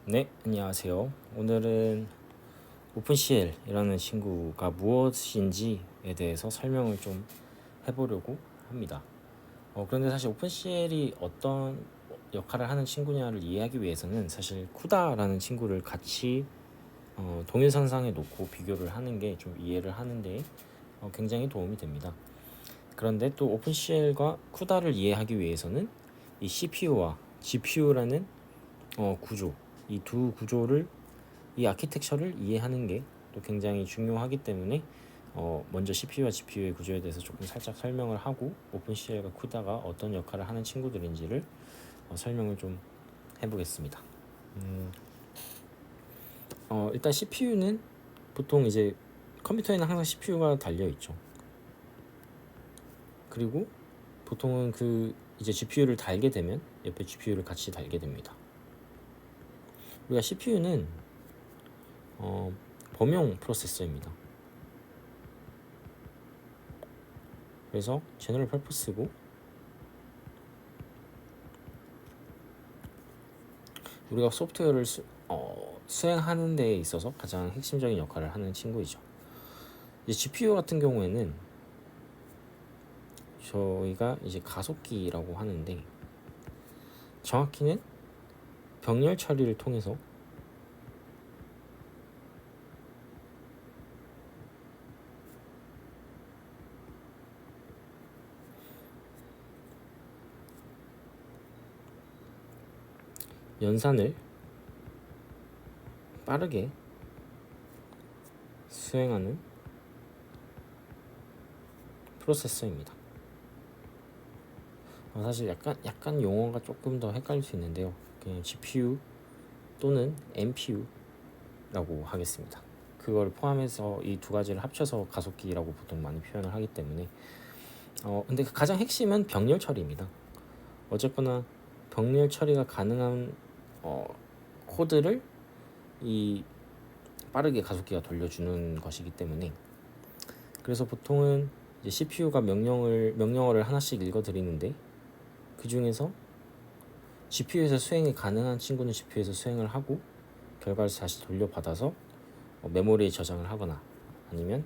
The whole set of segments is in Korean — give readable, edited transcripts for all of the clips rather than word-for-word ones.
네, 안녕하세요. 오늘은 오픈CL이라는 친구가 무엇인지에 대해서 설명을 좀 해보려고 합니다. 그런데 사실 오픈CL이 어떤 역할을 하는 친구냐를 이해하기 위해서는 사실 쿠다라는 친구를 같이 동일선상에 놓고 비교를 하는 게 좀 이해를 하는데 굉장히 도움이 됩니다. 그런데 또 오픈CL과 쿠다를 이해하기 위해서는 이 CPU와 GPU라는 구조, 이 두 구조를 이 아키텍처를 이해하는 게 또 굉장히 중요하기 때문에 먼저 CPU와 GPU의 구조에 대해서 조금 살짝 설명을 하고 오픈CL과 쿠다가 어떤 역할을 하는 친구들인지를 설명을 좀 해보겠습니다. 일단 CPU는 보통 이제 컴퓨터에는 항상 CPU가 달려 있죠. 그리고 보통은 그 이제 GPU를 달게 되면 옆에 GPU를 같이 달게 됩니다. 우리가 CPU는 범용 프로세서입니다. 그래서 제너럴 퍼포스고 우리가 소프트웨어를 수행하는 데 있어서 가장 핵심적인 역할을 하는 친구이죠. 이제 GPU 같은 경우에는 저희가 이제 가속기라고 하는데 정확히는 병렬 처리를 통해서 연산을 빠르게 수행하는 프로세서입니다. 사실 약간 용어가 조금 더 헷갈릴 수 있는데요. 그냥 GPU 또는 NPU라고 하겠습니다. 그걸 포함해서 이 두 가지를 합쳐서 가속기라고 보통 많이 표현을 하기 때문에 근데 가장 핵심은 병렬 처리입니다. 어쨌거나 병렬 처리가 가능한 코드를 이 빠르게 가속기가 돌려주는 것이기 때문에 그래서 보통은 이제 CPU가 명령어를 하나씩 읽어드리는데 그 중에서 GPU에서 수행이 가능한 친구는 GPU에서 수행을 하고 결과를 다시 돌려받아서 메모리에 저장을 하거나 아니면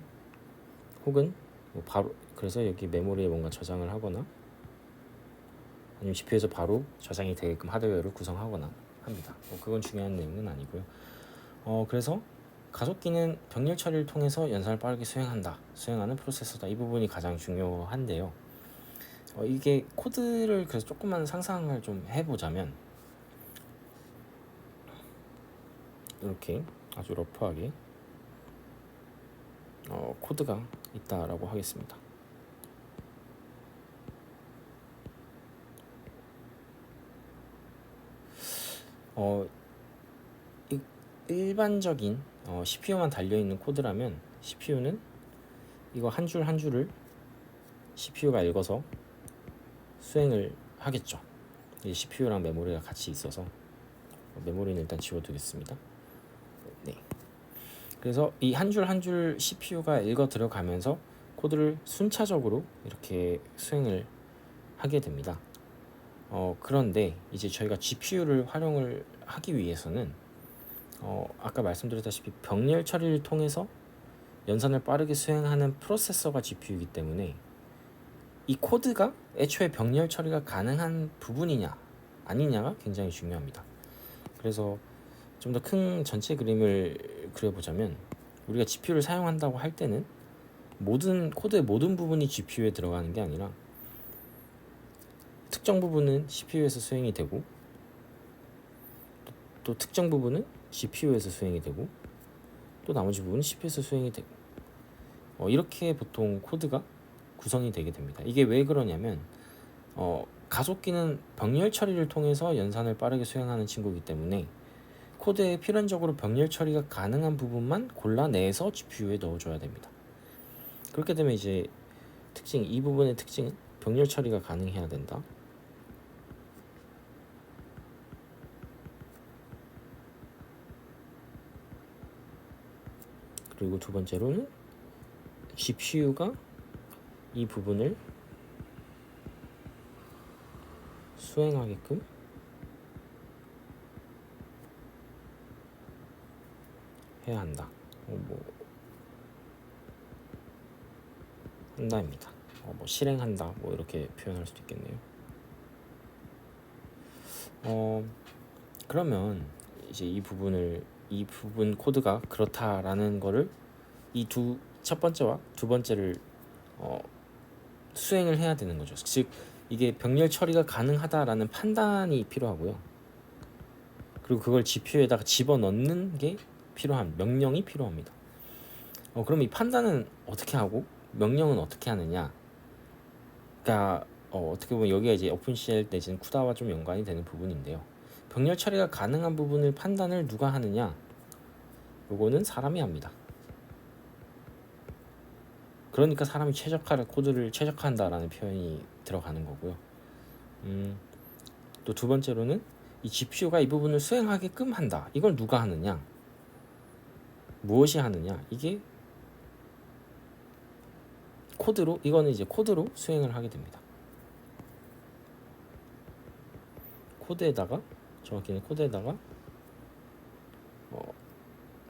혹은 뭐 바로 그래서 여기 메모리에 뭔가 저장을 하거나 아니면 GPU에서 바로 저장이 되게끔 하드웨어를 구성하거나 합니다. 그건 중요한 내용은 아니고요. 그래서 가속기는 병렬 처리를 통해서 연산을 빠르게 수행하는 프로세서다. 이 부분이 가장 중요한데요. 이게 코드를 그래서 조금만 상상을 좀 해보자면 이렇게 아주 러프하게 코드가 있다라고 하겠습니다. 일반적인 CPU만 달려있는 코드라면 CPU는 이거 한 줄 한 줄을 CPU가 읽어서 수행을 하겠죠. 이 CPU랑 메모리가 같이 있어서 메모리는 일단 지워두겠습니다. 네. 그래서 이 한 줄 한 줄 CPU가 읽어 들어가면서 코드를 순차적으로 이렇게 수행을 하게 됩니다. 그런데 이제 저희가 GPU를 활용을 하기 위해서는 아까 말씀드렸다시피 병렬 처리를 통해서 연산을 빠르게 수행하는 프로세서가 GPU이기 때문에 이 코드가 애초에 병렬 처리가 가능한 부분이냐 아니냐가 굉장히 중요합니다. 그래서 좀 더 큰 전체 그림을 그려보자면 우리가 GPU를 사용한다고 할 때는 코드의 모든 부분이 GPU에 들어가는 게 아니라 특정 부분은 CPU에서 수행이 되고 또 특정 부분은 GPU에서 수행이 되고 또 나머지 부분은 CPU에서 수행이 되고 이렇게 보통 코드가 구성이 되게 됩니다. 이게 왜 그러냐면 가속기는 병렬 처리를 통해서 연산을 빠르게 수행하는 친구이기 때문에 코드에 필연적으로 병렬 처리가 가능한 부분만 골라내서 GPU에 넣어줘야 됩니다. 그렇게 되면 이제 이 부분의 특징은 병렬 처리가 가능해야 된다. 그리고 두 번째로는 GPU가 이 부분을 수행하게끔 해야 한다. 한다입니다. 실행한다. 이렇게 표현할 수도 있겠네요. 그러면 이제 이 부분 코드가 그렇다라는 거를 첫 번째와 두 번째를 수행을 해야 되는 거죠. 즉 이게 병렬 처리가 가능하다라는 판단이 필요하고요. 그리고 그걸 GPU에다가 집어넣는 게 명령이 필요합니다. 그럼 이 판단은 어떻게 하고 명령은 어떻게 하느냐? 그러니까 어떻게 보면 여기가 이제 오픈CL 내지는 쿠다와 좀 연관이 되는 부분인데요. 병렬 처리가 가능한 부분을 판단을 누가 하느냐? 요거는 사람이 합니다. 그러니까 사람이 코드를 최적화한다라는 표현이 들어가는 거고요. 또 두 번째로는 이 GPU가 이 부분을 수행하게끔 한다. 이걸 누가 하느냐? 무엇이 하느냐? 이게 이거는 이제 코드로 수행을 하게 됩니다. 정확히는 코드에다가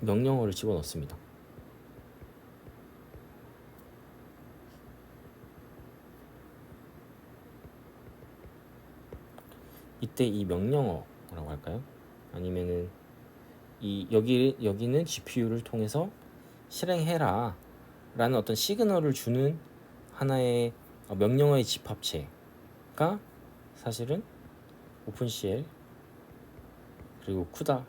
명령어를 집어넣습니다. 이때 이 명령어라고 할까요? 아니면은 여기는 GPU를 통해서 실행해라 라는 어떤 시그널을 주는 하나의 명령어의 집합체가 사실은 오픈CL 그리고 쿠다입니다.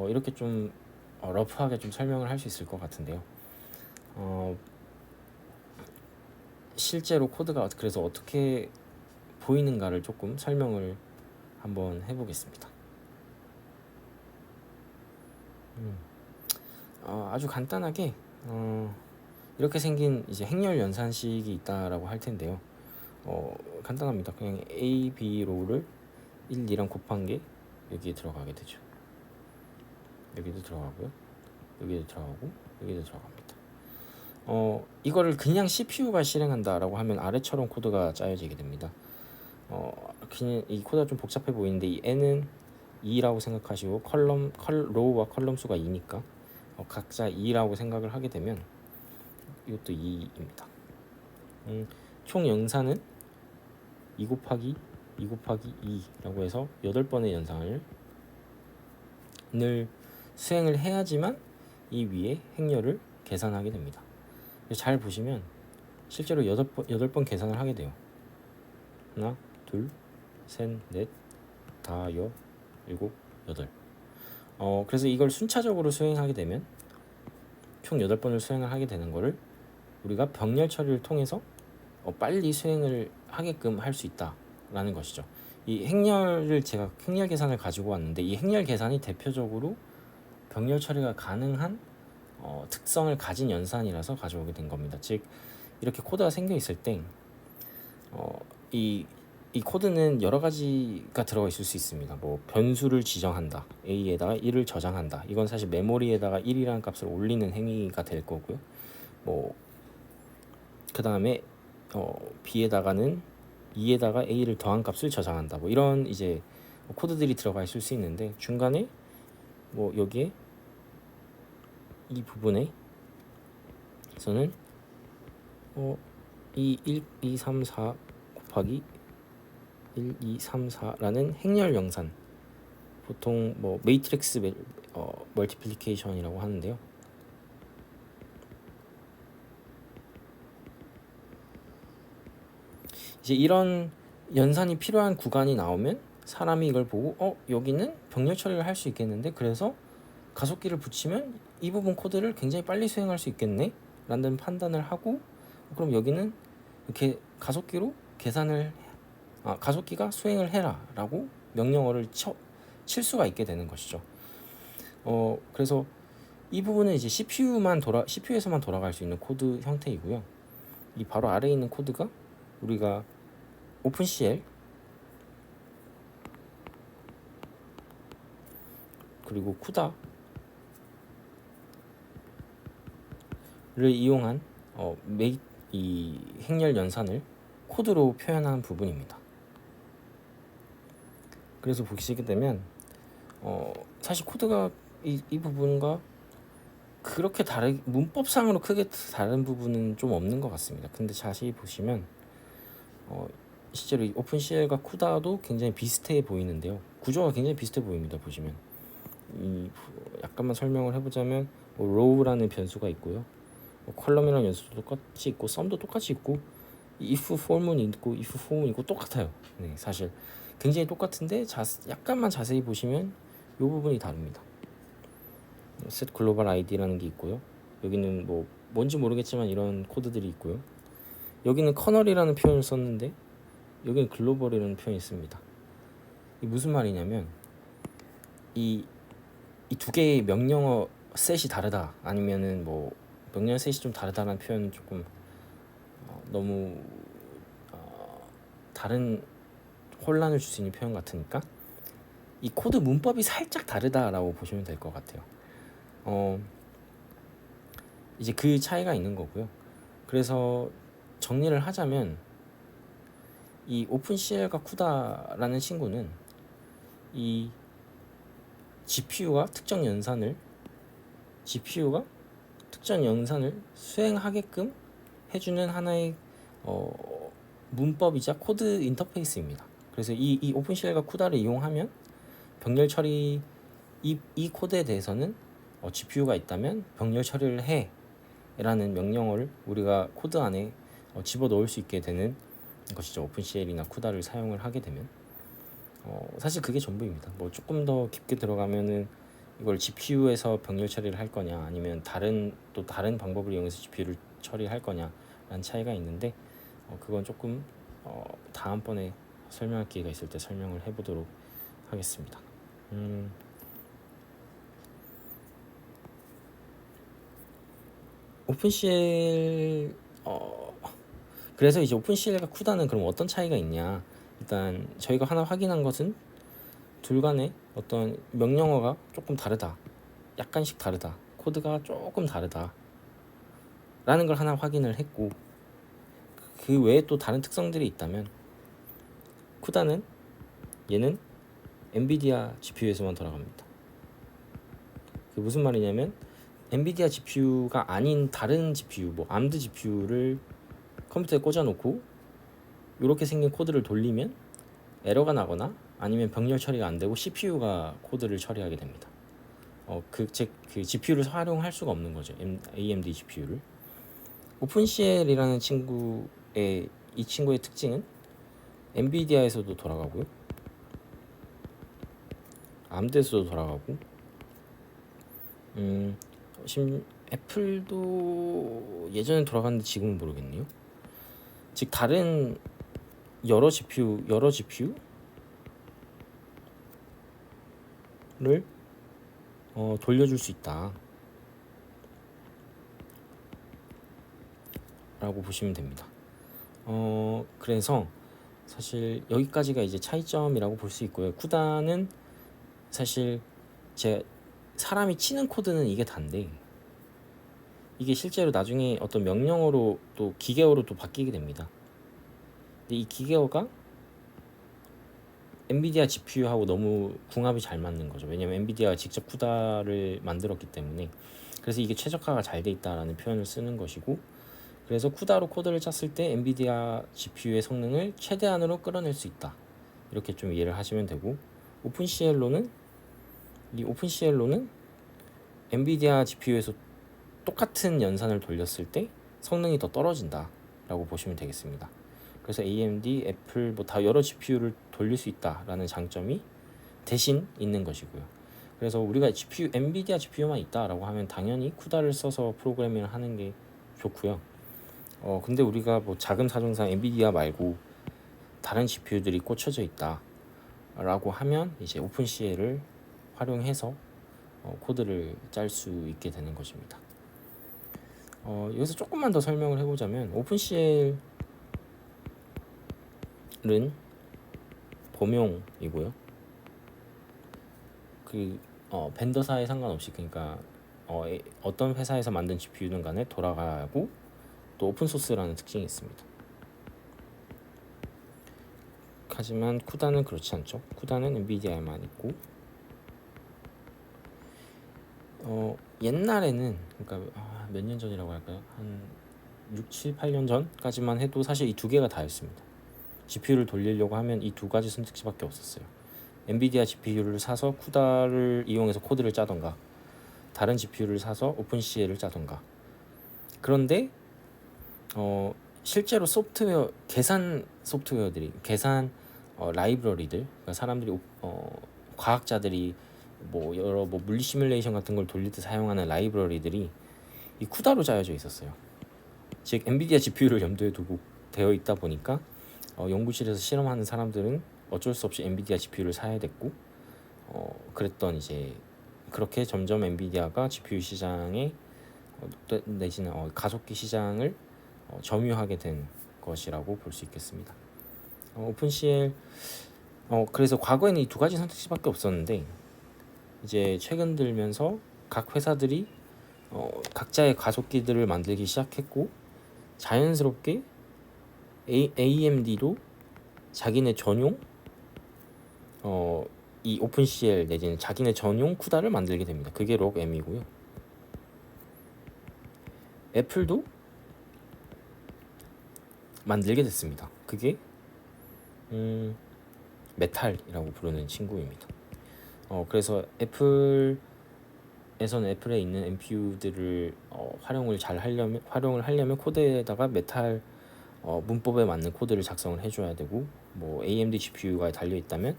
이렇게 좀 러프하게 좀 설명을 할 수 있을 것 같은데요. 실제로 코드가 그래서 어떻게 보이는가를 조금 설명을 한번 해보겠습니다. 아주 간단하게 이렇게 생긴 이제 행렬 연산식이 있다라고 할 텐데요. 간단합니다. 그냥 A, B 로우를 1, 2랑 곱한 게 여기에 들어가게 되죠. 여기도 들어가고요. 여기도 들어가고 여기도 들어갑니다. 이거를 그냥 CPU가 실행한다라고 하면 아래처럼 코드가 짜여지게 됩니다. 그냥 이 코드가 좀 복잡해 보이는데 이 n은 2라고 생각하시고 로우와 컬럼 수가 2니까 각자 2라고 생각을 하게 되면 이것도 2입니다. 총 연산은 2 곱하기 2 곱하기 2라고 해서 8번의 연산을 수행을 해야지만 이 위에 행렬을 계산하게 됩니다. 잘 보시면 실제로 8번 계산을 하게 돼요. 하나, 둘, 셋, 넷, 다, 여, 일곱, 여덟. 그래서 이걸 순차적으로 수행하게 되면 총 8번을 수행을 하게 되는 거를 우리가 병렬 처리를 통해서 빨리 수행을 하게끔 할 수 있다라는 것이죠. 제가 행렬 계산을 가지고 왔는데 이 행렬 계산이 대표적으로 병렬 처리가 가능한 특성을 가진 연산이라서 가져오게 된 겁니다. 즉 이렇게 코드가 생겨 있을 때 이 코드는 여러 가지가 들어가 있을 수 있습니다. 변수를 지정한다, A에다가 1을 저장한다. 이건 사실 메모리에다가 1이라는 값을 올리는 행위가 될 거고요. 그 다음에 B에다가는 2에다가 A를 더한 값을 저장한다. 이런 이제 코드들이 들어가 있을 수 있는데 중간에 여기에 이 부분에서는 이 1, 2, 3, 4 곱하기 1, 2, 3, 4라는 행렬 연산, 보통 매트릭스 멀티플리케이션이라고 하는데요. 이제 이런 연산이 필요한 구간이 나오면 사람이 이걸 보고 여기는 병렬 처리를 할 수 있겠는데, 그래서 가속기를 붙이면 이 부분 코드를 굉장히 빨리 수행할 수 있겠네 라는 판단을 하고, 그럼 여기는 이렇게 가속기가 수행을 해라 라고 명령어를 칠 수가 있게 되는 것이죠. 그래서 이 부분은 이제 CPU에서만 돌아갈 수 있는 코드 형태이고요. 이 바로 아래에 있는 코드가 우리가 오픈CL 그리고 쿠다를 이용한 이 행렬 연산을 코드로 표현한 부분입니다. 그래서 보시게 되면 사실 코드가 이 부분과 그렇게 문법상으로 크게 다른 부분은 좀 없는 것 같습니다. 근데 자세히 보시면 실제로 이 오픈CL과 쿠다도 굉장히 비슷해 보이는데요. 구조가 굉장히 비슷해 보입니다. 보시면 약간만 설명을 해보자면 row라는 변수가 있고요. 컬럼이라는 변수도 똑같이 있고 썸도 똑같이 있고 if form은 있고 if form은 있고 똑같아요. 네, 사실 굉장히 똑같은데 약간만 자세히 보시면 이 부분이 다릅니다. set global id라는 게 있고요. 여기는 뭐 뭔지 모르겠지만 이런 코드들이 있고요. 여기는 커널이라는 표현을 썼는데 여기는 글로벌이라는 표현이 있습니다. 이게 무슨 말이냐면 이 두 개의 명령어 셋이 다르다, 아니면은 뭐 명령어 셋이 좀 다르다는 표현은 조금 너무 다른 혼란을 줄 수 있는 표현 같으니까 이 코드 문법이 살짝 다르다라고 보시면 될 것 같아요. 이제 그 차이가 있는 거고요. 그래서 정리를 하자면 이 오픈CL과 쿠다라는 친구는 이 GPU가 특정 연산을 수행하게끔 해주는 하나의 문법이자 코드 인터페이스입니다. 그래서 이 오픈CL과 쿠다를 이용하면 병렬 처리 이 코드에 대해서는 GPU가 있다면 병렬 처리를 해 라는 명령어를 우리가 코드 안에 집어넣을 수 있게 되는 것이죠. 오픈CL이나 쿠다를 사용을 하게 되면 사실 그게 전부입니다. 뭐 조금 더 깊게 들어가면은 이걸 GPU에서 병렬 처리를 할 거냐, 아니면 다른 방법을 이용해서 GPU를 처리할 거냐라는 차이가 있는데 그건 조금 다음번에 설명할 기회가 있을 때 설명을 해보도록 하겠습니다. 오픈CL 그래서 이제 오픈CL과 쿠다는 그럼 어떤 차이가 있냐? 일단 저희가 하나 확인한 것은 둘 간의 어떤 명령어가 조금 다르다, 약간씩 다르다, 코드가 조금 다르다 라는 걸 하나 확인을 했고, 그 외에 또 다른 특성들이 있다면 쿠다는 얘는 엔비디아 GPU에서만 돌아갑니다. 그게 무슨 말이냐면 엔비디아 GPU가 아닌 다른 GPU, 뭐 암드 GPU를 컴퓨터에 꽂아놓고 이렇게 생긴 코드를 돌리면 에러가 나거나 아니면 병렬 처리가 안 되고 CPU가 코드를 처리하게 됩니다. 그 GPU를 활용할 수가 없는 거죠. AMD GPU를. 오픈CL이라는 이 친구의 특징은 엔비디아에서도 돌아가고요, 암드에서도 돌아가고, 애플도 예전에 돌아갔는데 지금은 모르겠네요. 즉 다른 여러 GPU를 돌려줄 수 있다 라고 보시면 됩니다. 그래서 사실 여기까지가 이제 차이점이라고 볼 수 있고요. 쿠다는 사실 사람이 치는 코드는 이게 단데 이게 실제로 나중에 어떤 명령어로 또 기계어로 또 바뀌게 됩니다. 근데 이 기계어가 엔비디아 GPU하고 너무 궁합이 잘 맞는 거죠. 왜냐면 엔비디아가 직접 쿠다를 만들었기 때문에. 그래서 이게 최적화가 잘 돼 있다라는 표현을 쓰는 것이고, 그래서 쿠다로 코드를 짰을 때 엔비디아 GPU의 성능을 최대한으로 끌어낼 수 있다, 이렇게 좀 이해를 하시면 되고, 오픈CL로는 엔비디아 GPU에서 똑같은 연산을 돌렸을 때 성능이 더 떨어진다 라고 보시면 되겠습니다. 그래서 AMD, 애플 뭐 다 여러 GPU를 돌릴 수 있다라는 장점이 대신 있는 것이고요. 그래서 우리가 엔비디아 GPU만 있다라고 하면 당연히 쿠다를 써서 프로그래밍을 하는 게 좋고요. 근데 우리가 뭐 자금 사정상 엔비디아 말고 다른 GPU들이 꽂혀져 있다라고 하면 이제 오픈CL을 활용해서 코드를 짤 수 있게 되는 것입니다. 여기서 조금만 더 설명을 해보자면 오픈CL은 범용이고요. 벤더사에 상관없이, 그러니까 어떤 회사에서 만든 GPU든 간에 돌아가고, 또 오픈소스라는 특징이 있습니다. 하지만 쿠다는 그렇지 않죠. 쿠다는 엔비디아에만 있고 옛날에는 그러니까 몇 년 전이라고 할까요? 한 6, 7, 8년 전까지만 해도 사실 이 두 개가 다였습니다. GPU를 돌리려고 하면 이 두 가지 선택지밖에 없었어요. 엔비디아 GPU를 사서 쿠다를 이용해서 코드를 짜던가 다른 GPU를 사서 오픈CL을 짜던가. 그런데 실제로 소프트웨어 계산 소프트웨어들이 계산 라이브러리들 그러니까 사람들이 과학자들이 뭐 여러 뭐 물리 시뮬레이션 같은 걸 돌릴 때 사용하는 라이브러리들이 이 쿠다로 짜여져 있었어요. 즉 엔비디아 GPU를 염두에 두고 되어 있다 보니까 연구실에서 실험하는 사람들은 어쩔 수 없이 엔비디아 GPU를 사야 됐고 그랬던 이제 그렇게 점점 엔비디아가 GPU 시장에 내지는 가속기 시장을 점유하게 된 것이라고 볼 수 있겠습니다. 오픈CL 그래서 과거에는 이 두 가지 선택지밖에 없었는데 이제 최근 들면서 각 회사들이 각자의 가속기들을 만들기 시작했고 자연스럽게 AMD도 자기네 전용 이 오픈CL 내지는 자기네 전용 쿠다를 만들게 됩니다. 그게 ROG-M이고요. 애플도 만들게 됐습니다. 그게 메탈이라고 부르는 친구입니다. 그래서 애플에서는 애플에 있는 NPU들을 활용을 하려면 코드에다가 메탈 문법에 맞는 코드를 작성을 해줘야 되고 뭐 AMD GPU가 달려 있다면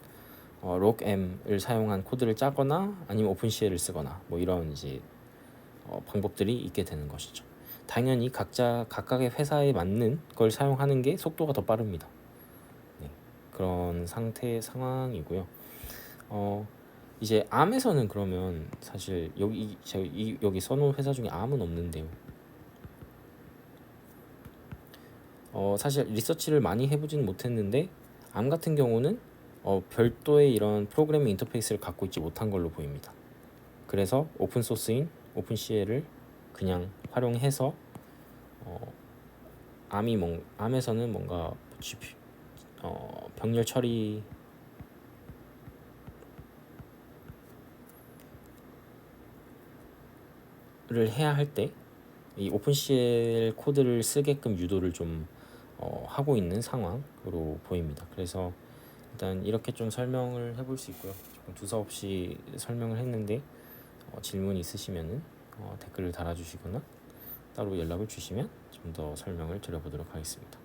ROG-M을 사용한 코드를 짜거나 아니면 오픈CL을 쓰거나 뭐 이런 이제 방법들이 있게 되는 것이죠. 당연히 각각의 회사에 맞는 걸 사용하는 게 속도가 더 빠릅니다. 네, 그런 상황이고요. 이제 암에서는 그러면 사실 여기 써놓은 회사 중에 암은 없는데요. 사실 리서치를 많이 해보지는 못했는데 암 같은 경우는 별도의 이런 프로그래밍 인터페이스를 갖고 있지 못한 걸로 보입니다. 그래서 오픈소스인 오픈CL을 그냥 활용해서 암에서는 뭔가 병렬 처리를 해야 할 때 이 오픈CL 코드를 쓰게끔 유도를 좀 하고 있는 상황으로 보입니다. 그래서 일단 이렇게 좀 설명을 해볼 수 있고요. 조금 두서없이 설명을 했는데 질문 있으시면은 댓글을 달아주시거나 따로 연락을 주시면 좀 더 설명을 드려보도록 하겠습니다.